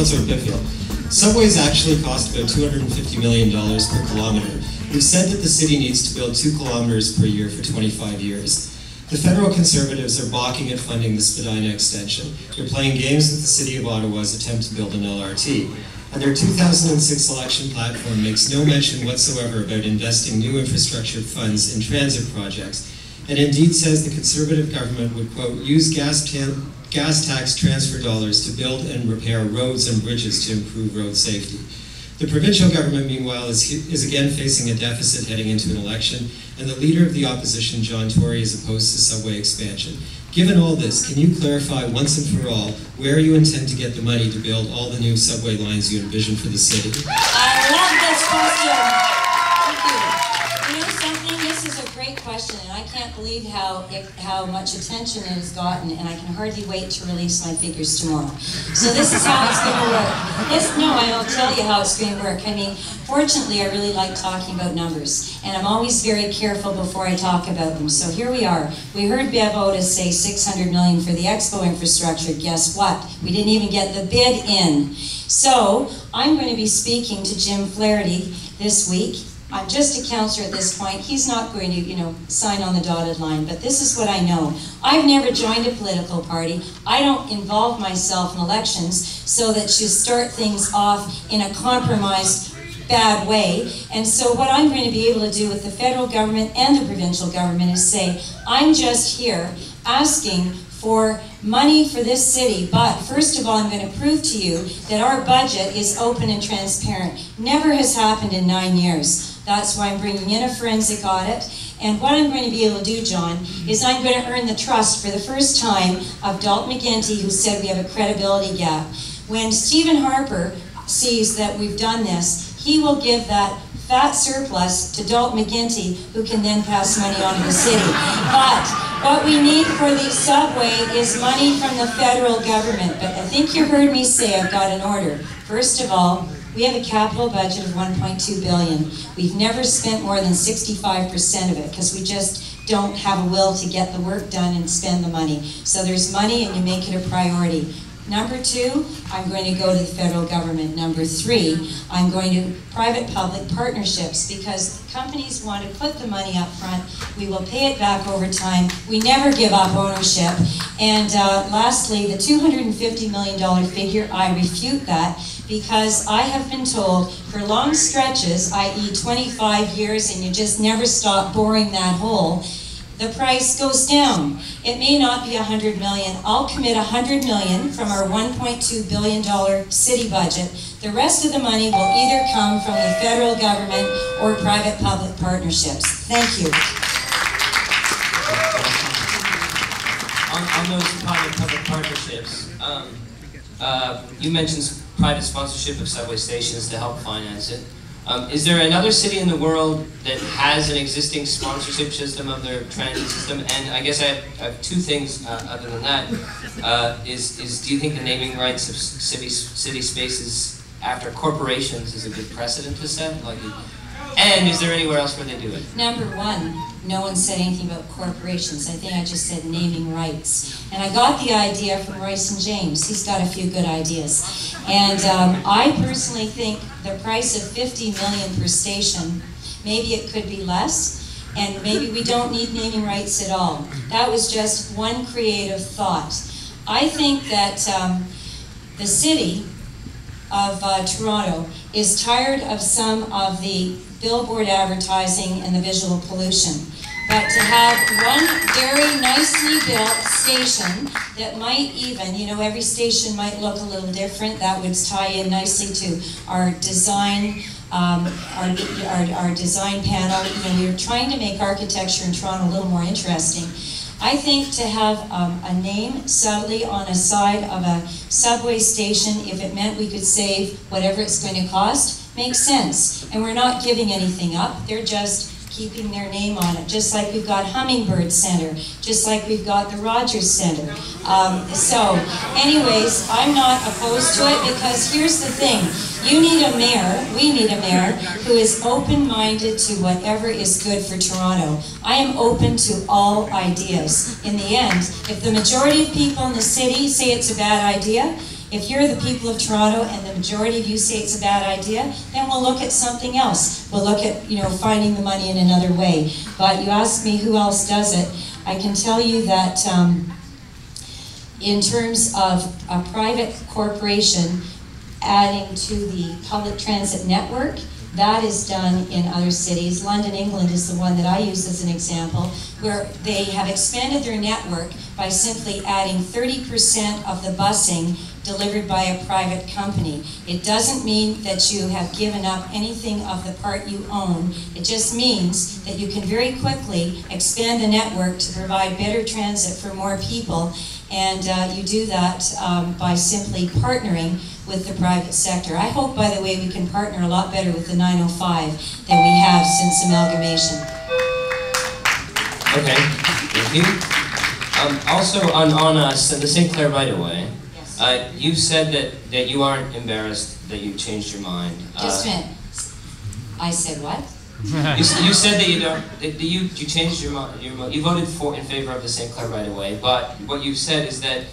Councillor Pitfield, subways actually cost about $250 million per kilometre. We've said that the city needs to build 2 kilometres per year for 25 years. The federal Conservatives are balking at funding the Spadina extension. They're playing games with the City of Ottawa's attempt to build an LRT. And their 2006 election platform makes no mention whatsoever about investing new infrastructure funds in transit projects, and indeed says the Conservative government would, quote, use gas tax transfer dollars to build and repair roads and bridges to improve road safety. The provincial government, meanwhile, is again facing a deficit heading into an election, and the leader of the opposition, John Tory, is opposed to subway expansion. Given all this, can you clarify once and for all where you intend to get the money to build all the new subway lines you envision for the city? I love this question. Thank you. You know something? This is a great question, and I can't believe how much attention it has gotten, and I can hardly wait to release my figures tomorrow. So this is how it's going to work. I'll tell you how it's going to work. I mean, fortunately, I really like talking about numbers, and I'm always very careful before I talk about them. So here we are. We heard Bev Otis say $600 million for the Expo infrastructure. Guess what? We didn't even get the bid in. So I'm going to be speaking to Jim Flaherty this week. I'm just a councillor at this point. He's not going to, sign on the dotted line, but this is what I know. I've never joined a political party. I don't involve myself in elections so that you start things off in a compromised, bad way. And so what I'm going to be able to do with the federal government and the provincial government is say, I'm just here asking for money for this city, but first of all, I'm going to prove to you that our budget is open and transparent. Never has happened in 9 years. That's why I'm bringing in a forensic audit. And what I'm going to be able to do, John, is I'm going to earn the trust for the first time of Dalton McGuinty, who said we have a credibility gap. When Stephen Harper sees that we've done this, he will give that fat surplus to Dalton McGuinty, who can then pass money on to the city. But what we need for the subway is money from the federal government. But I think you heard me say I've got an order. First of all, we have a capital budget of $1.2 billion. We've never spent more than 65% of it because we just don't have a will to get the work done and spend the money. So there's money and you make it a priority. Number 2, I'm going to go to the federal government. Number 3, I'm going to private-public partnerships because companies want to put the money up front. We will pay it back over time. We never give up ownership. And lastly, the $250 million figure, I refute that because I have been told for long stretches, i.e. 25 years, and you just never stop boring that hole, the price goes down. It may not be $100 million. I'll commit $100 million from our $1.2 billion city budget. The rest of the money will either come from the federal government or private-public partnerships. Thank you. On those private-public partnerships, you mentioned private sponsorship of subway stations to help finance it. Is there another city in the world that has an existing sponsorship system of their transit system? And I guess I have 2 things other than that. Do you think the naming rights of city spaces after corporations is a good precedent to set? And is there anywhere else where they do it? Number 1, no one said anything about corporations. I think I just said naming rights. And I got the idea from Royce and James. He's got a few good ideas. And I personally think the price of $50 million per station, maybe it could be less, and maybe we don't need naming rights at all. That was just one creative thought. I think that the city of Toronto is tired of some of the billboard advertising and the visual pollution. But to have one very nicely built station that might even, every station might look a little different, that would tie in nicely to our design, our design panel. We're trying to make architecture in Toronto a little more interesting. I think to have a name subtly on a side of a subway station, if it meant we could save whatever it's going to cost, makes sense. And we're not giving anything up. They're just keeping their name on it, just like we've got Hummingbird Center, just like we've got the Rogers Center. So anyways, I'm not opposed to it because here's the thing. You need a mayor, we need a mayor, who is open-minded to whatever is good for Toronto. I am open to all ideas. In the end, if the majority of people in the city say it's a bad idea, If you're the people of Toronto and the majority of you say it's a bad idea, then we'll look at something else. We'll look at, finding the money in another way. But you asked me who else does it. I can tell you that in terms of a private corporation adding to the public transit network, that is done in other cities. London, England is the one that I use as an example, where they have expanded their network by simply adding 30% of the busing delivered by a private company. It doesn't mean that you have given up anything of the part you own. It just means that you can very quickly expand the network to provide better transit for more people, and you do that by simply partnering with the private sector. I hope, by the way, we can partner a lot better with the 905 than we have since amalgamation. Okay, thank you. Also, on the St.Clair right-of-way, yes. You said that you aren't embarrassed that you changed your mind. Just a minute. I said what? You said that you don't. That you changed your mind. You voted in favor of the St.Clair right-of-way, but what you said is that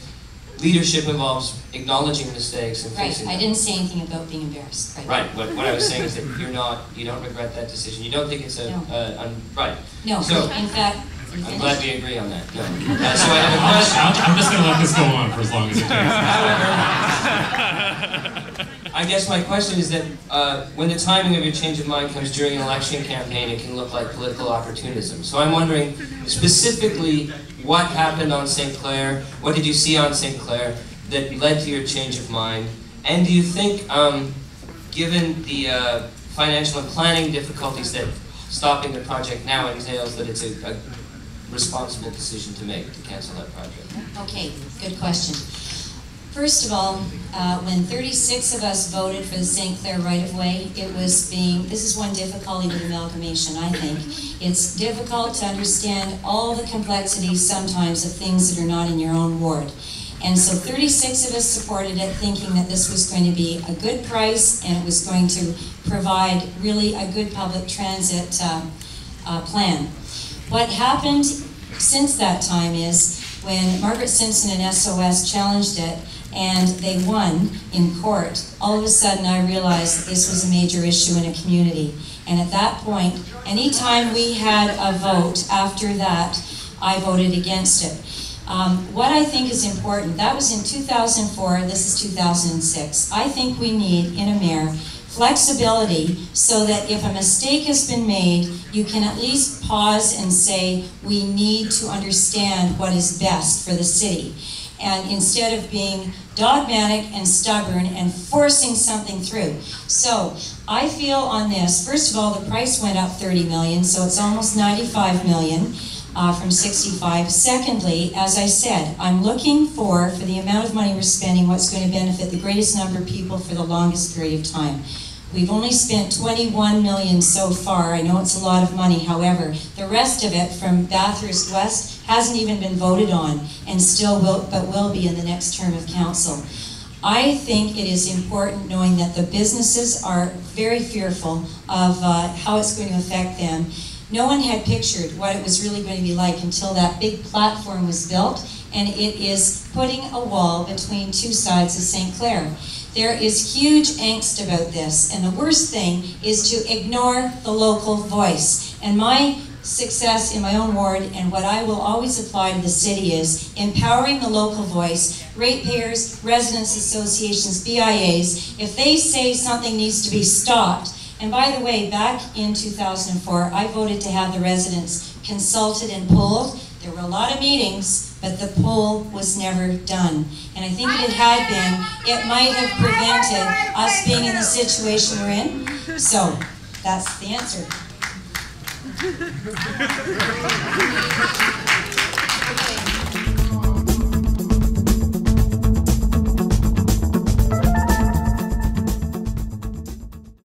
leadership involves acknowledging mistakes and fixing them. I didn't say anything about being embarrassed. Right. What I was saying is that you don't regret that decision. You don't think it's right. No. So in fact, I'm glad we agree on that. No. So I have a question. I'm just going to let this go on for as long as it takes. I guess my question is that when the timing of your change of mind comes during an election campaign, it can look like political opportunism. So I'm wondering specifically what happened on St.Clair, what did you see on St.Clair that led to your change of mind, and do you think, given the financial and planning difficulties that stopping the project now entails, that it's a responsible decision to make to cancel that project? Okay, good question. First of all, when 36 of us voted for the St.Clair right-of-way, this is one difficulty with amalgamation, I think. It's difficult to understand all the complexities sometimes of things that are not in your own ward. And so 36 of us supported it, thinking that this was going to be a good price and it was going to provide really a good public transit plan. What happened since that time is when Margaret Simpson and SOS challenged it and they won in court, all of a sudden I realized that this was a major issue in a community. And at that point, anytime we had a vote after that, I voted against it. What I think is important, that was in 2004, this is 2006. I think we need, in a mayor, flexibility so that if a mistake has been made, you can at least pause and say, we need to understand what is best for the city. And instead of being dogmatic and stubborn and forcing something through. So I feel on this, first of all, the price went up 30 million, so it's almost 95 million. From 65. Secondly, as I said, I'm looking for the amount of money we're spending, what's going to benefit the greatest number of people for the longest period of time. We've only spent 21 million so far. I know it's a lot of money. However, the rest of it from Bathurst West hasn't even been voted on and still will be in the next term of council. I think it is important knowing that the businesses are very fearful of how it's going to affect them. No one had pictured what it was really going to be like until that big platform was built, and it is putting a wall between two sides of St.Clair. There is huge angst about this, and the worst thing is to ignore the local voice. And my success in my own ward, and what I will always apply to the city, is empowering the local voice, ratepayers, residents associations, BIAs. If they say something needs to be stopped, and by the way, back in 2004, I voted to have the residents consulted and polled. There were a lot of meetings, but the poll was never done. And I think if it had been, it might have prevented us being in the situation we're in. So, that's the answer.